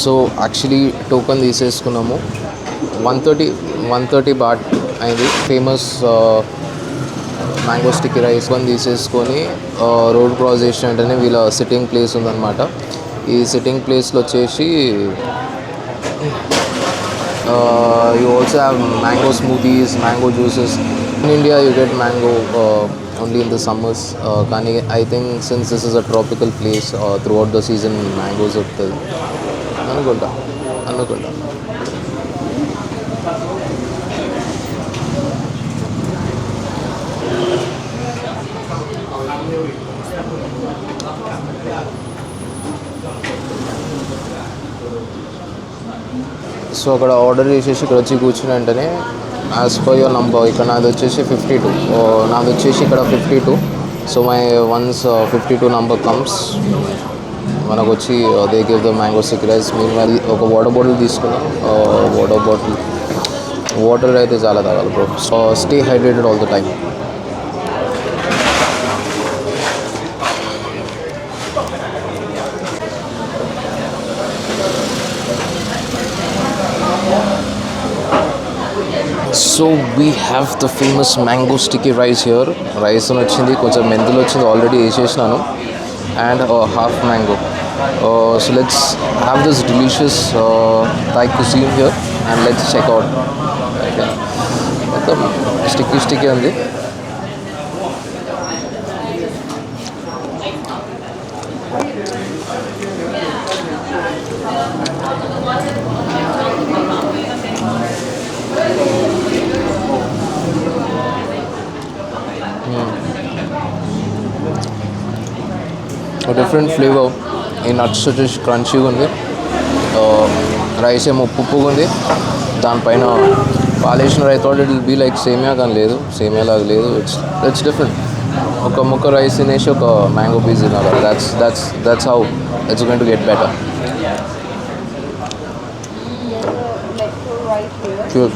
So actually token తీసేసుకున్నాము. 130 baht అయింది. Famous mango sticky rice one తీసేసుకొని రోడ్ క్రాస్ చేసిన వెంటనే వీళ్ళ సిట్టింగ్ ప్లేస్ ఉందన్నమాట. ఈ సిట్టింగ్ ప్లేస్లో వచ్చేసి you also have mango smoothies, mango juices. In India you get mango only in the summers. Kani I think since this is a tropical place, throughout the season mangoes దొరుకుతుంది అనుకుంటా. So అక్కడ order చేసేసి ఇక్కడ వచ్చి కూర్చుని వెంటనే as per your number ఇక్కడ నాది వచ్చేసి 52, నాది వచ్చేసి ఇక్కడ 52. So my once 52 number comes మనకు వచ్చి they give the mango sticky rice. మీరు మరి ఒక వాటర్ బాటిల్ తీసుకున్నాం. వాటర్ అయితే చాలా తాగాలి bro. So stay hydrated all the time. So we have the famous mango sticky rice here. Rice అని వచ్చింది, కొంచెం మెంతులు వచ్చింది, ఆల్రెడీ వేసేసినాను, and half mango. So let's have this delicious Thai cuisine here and let's check out. Okay, మొత్తం sticky ఉంది. Different flavour. ఈ nuts వచ్చేసి క్రంచీగా ఉంది, రైస్ ఏమో ఉప్పుగా ఉంది, దానిపైన పాలేసిన rice thought it will be like సేమియా, కానీ లేదు, సేమియా లాగా లేదు. It's different. ఒక ముక్క రైస్ తినేసి ఒక మ్యాంగో పీస్ తినాలి. That's how it's going to get better. Sure.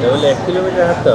Level 1 kilometer hasta.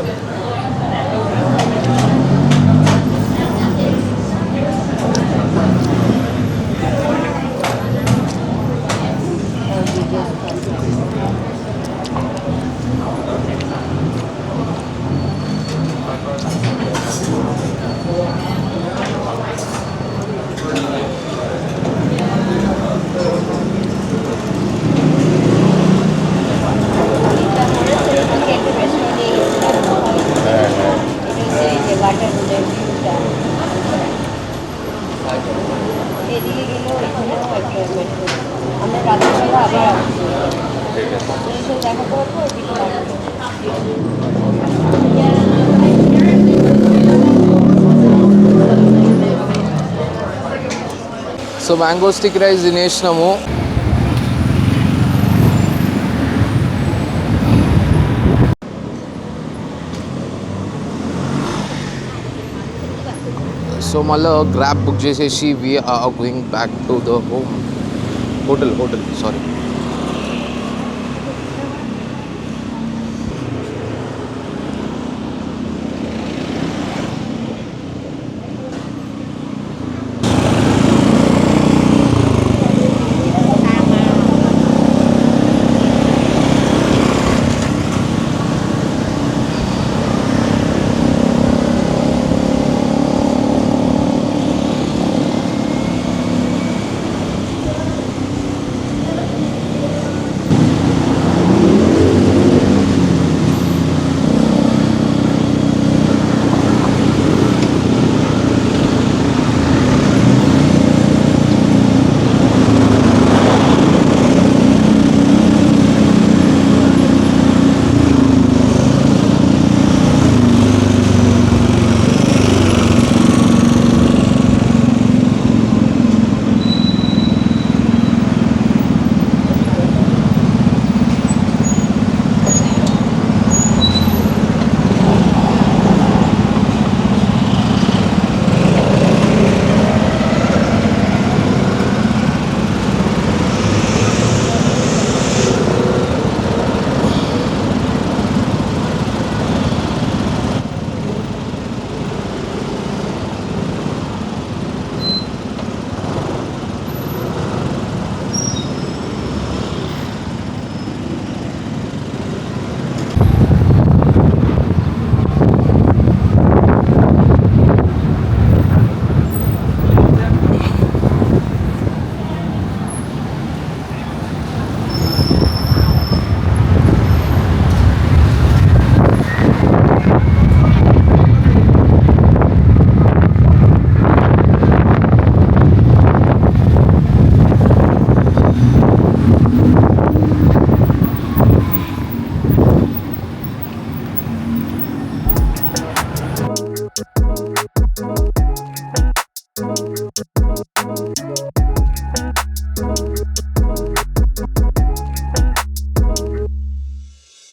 So mango stick rice తినేసినాము. సో మళ్ళీ గ్రాబ్ బుక్ చేసేసి we are going back to the hotel sorry